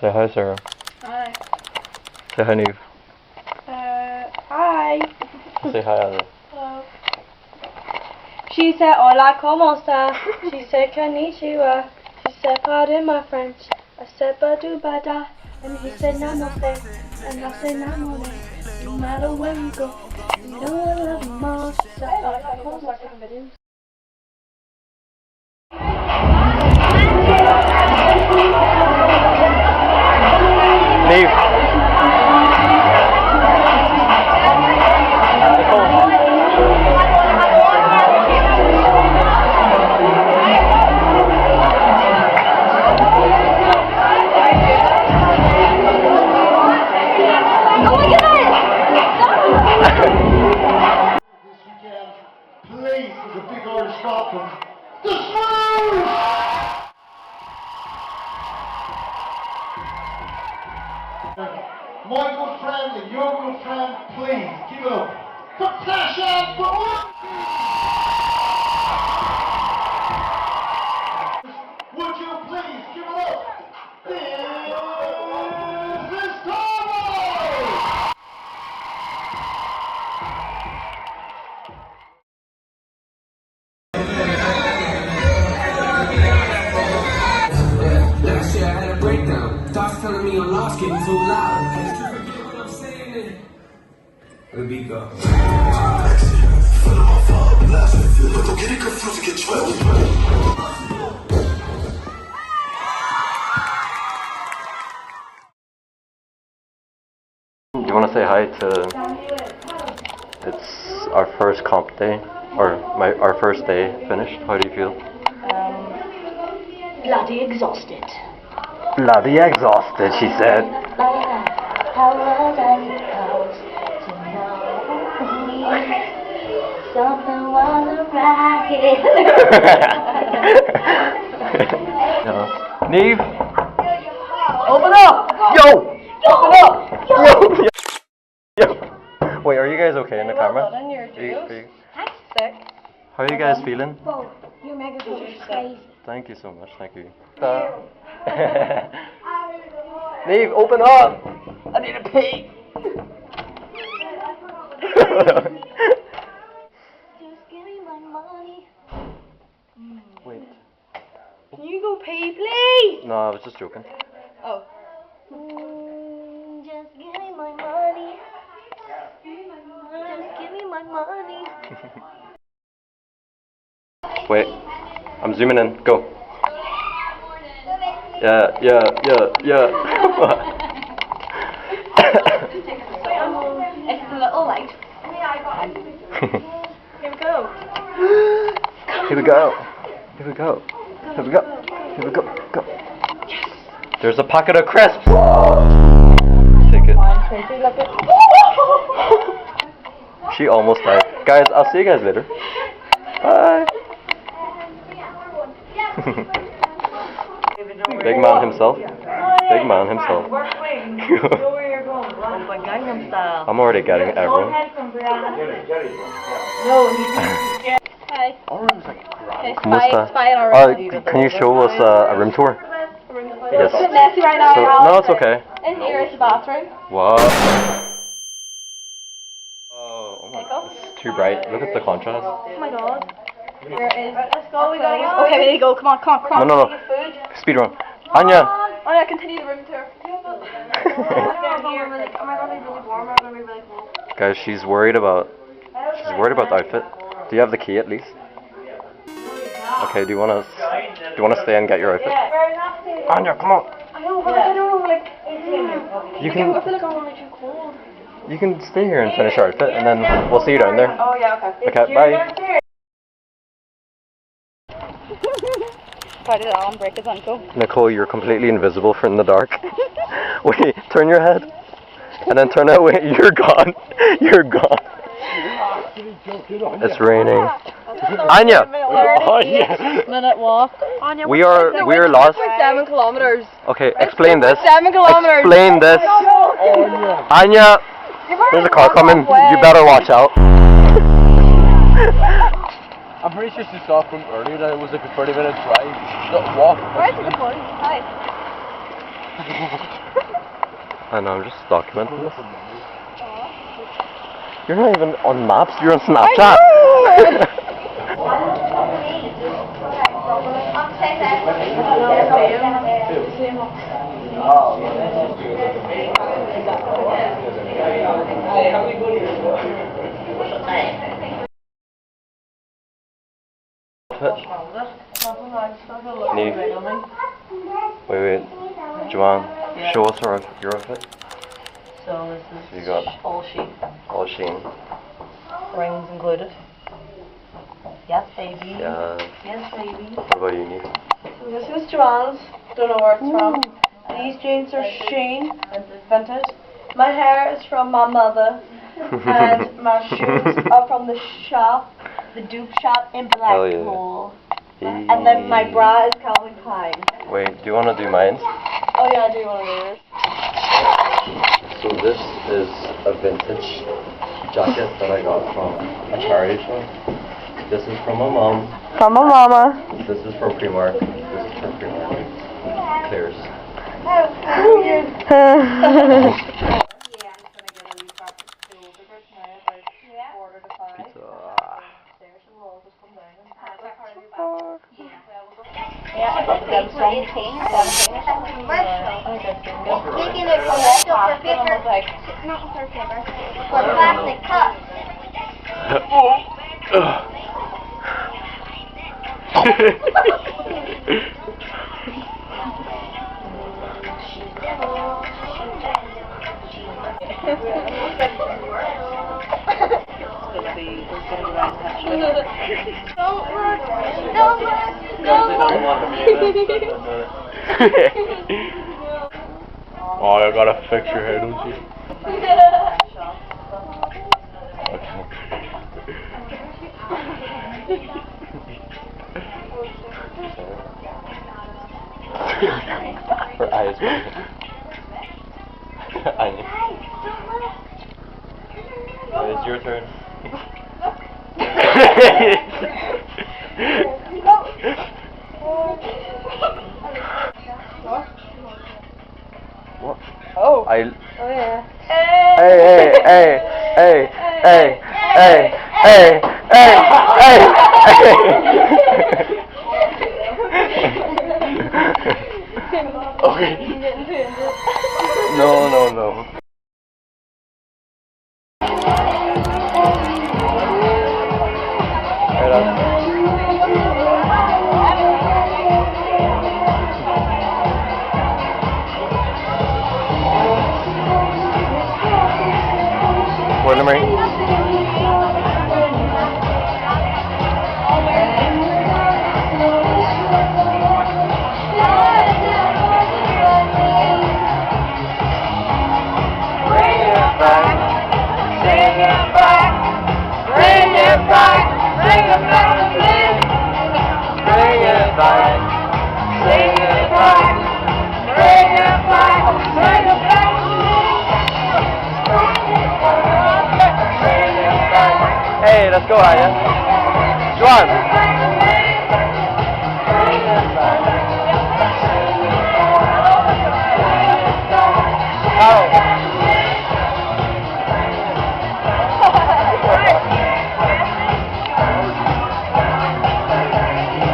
Say hi, Sarah. Hi. Say hi, Neve. Hi. Say hi, Ada. Hello. She said, hola, como esta? She said, konnichiwa. She said, pardon my French. I said, badu bada. And he said, namaste. And I said, namole. No matter where you go, you know I love you most. She said, I like videos. Neve. Please, there's a big Irish welcome. The Smooth! My good friend and your good friend, please give it up for Tasha and for would you please give it up? This is Tomo! Last year I had a breakdown. Thoughts telling me I'm lost, getting too loud. Did you forget what I'm saying? Let me go. Do you want to say hi to? It's our first comp day, or our first day finished. How do you feel? Bloody exhausted. Bloody exhausted, she said. How was I supposed to know something wasn't right? No. Neve, Open up! yo, Open up! yo. Wait, are you guys okay in the camera? Well done, you're Thanks, sick. How are you guys feeling? Whoa, your megaphone is crazy. Thank you so much. Thank you. Neve, open up! I need a pee. Just give me my money. Wait. Can you go pee, please? No, I was just joking. Oh. Just give me my money. Just give me my money. Wait, I'm zooming in. Go. Yeah. It's a little light. Here we go. Here we go. Here we go. Here we go. Here we go. Go. There's a packet of crisps. Take it. She almost died. Guys, I'll see you guys later. Bye. Big man himself. Big man himself. I'm already getting everyone. Hi. ¿Cómo está? Can you show us a room tour? Yes. It's a bit messy right now. No, it's okay. In here is the bathroom. Wow. Oh my god, it's too bright. Look at the contrast. Oh my god. Where is? Let's go. We gotta go. Okay, we need to go. Come on, come on, come on. No. Speed run. Anya. Oh yeah, continue the room tour. Guys, she's worried about the outfit. Do you have the key at least? Okay. Do you wanna stay and get your outfit? Anya, come on. I know, but I don't know, like. You I can feel like I'm only too cold. you can stay here and finish your outfit, and then we'll see you down there. Oh yeah, okay. Okay, bye. How did Alan break his ankle? Nicole, you're completely invisible from the dark. Wait, turn your head, and then turn away. You're gone. You're gone. It's raining. Anya! Minute walk. Anya, We are lost. 7 kilometers. Okay, explain this. 7 kilometers. Explain this. Anya! There's a car coming. You better watch out. I'm pretty sure she saw from earlier that it was like a 30-minute drive. Walk. Where's the point? Hi. I know, I'm just documenting this. You're not even on maps, you're on Snapchat. Wait, Joanne, show us your outfit. So this is You got all sheen, all sheen. rings included. Yes, baby. Yeah. Yes, baby. What about you, Niamh? So this is Joanne's. Don't know where it's from. These jeans are Shein, vintage. My hair is from my mother, and my shoes are from the shop, the Duke shop in Hell yeah. Blackpool. And then my bra is Calvin Klein. Wait, do you want to do mine? Oh yeah, I do want to do this. So this is a vintage jacket that I got from a charity shop. This is from my mom. From my mama. This is from Primark. This is from Primark. Clears. Plastic cups. Oh, I gotta fix your hair, don't you? Her eyes. It's your turn. What? Oh. Oh yeah. Hey. Hey, hey, hey, hey, hey, hey, hey, hey, okay. No. What am I? Hey, let's go, Aya. Joanne.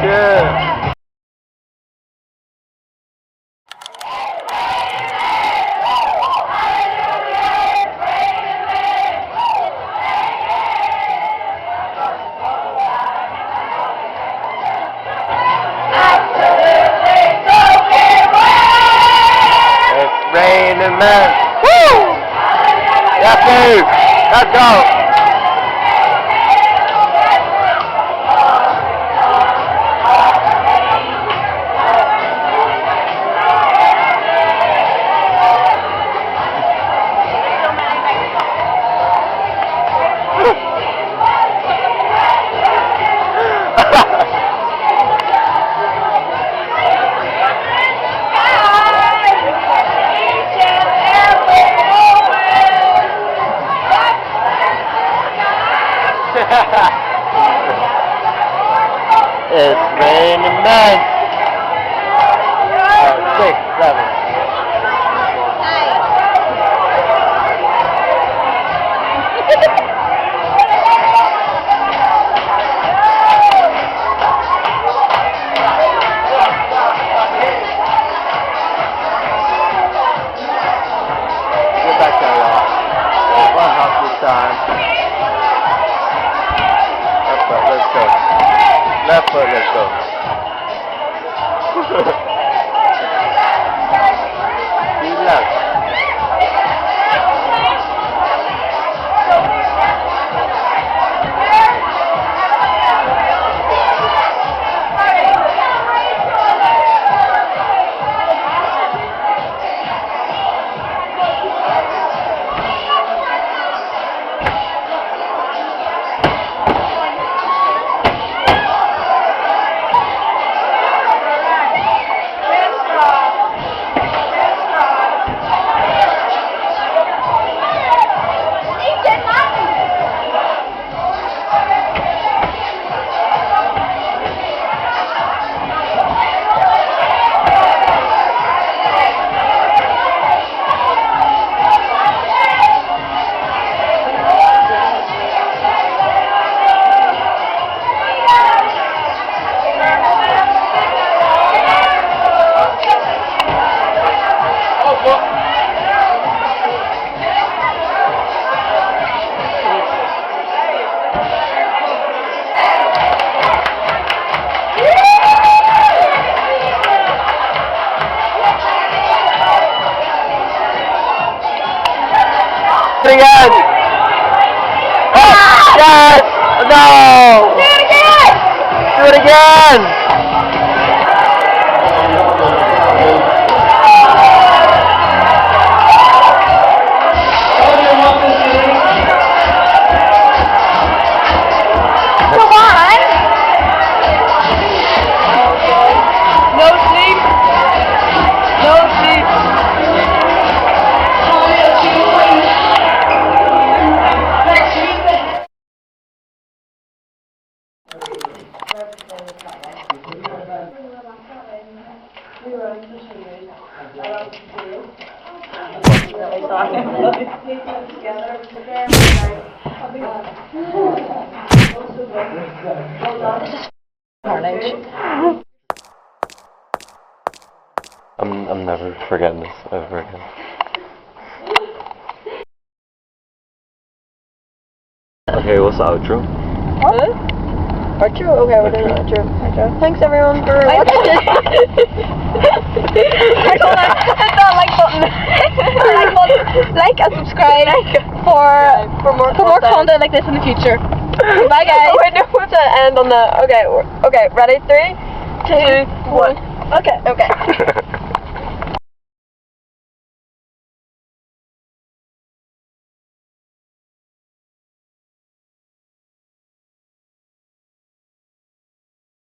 Yeah. Raining men. Woo! Yes, dude. Let's go. It's raining men. 6, 7. it again! Oh, yes! No! Do it again! Do it again! Come on! No sleep! No sleep! I'm never forgetting this ever again. Okay, what's the outro? What? Outro? Okay, we're doing an outro. Thanks everyone for watching. Hit that like button. Like and subscribe for more content like this in the future. Bye guys. Oh wait, no, we have to end on the. Okay, ready? 3, 2, 1. Okay.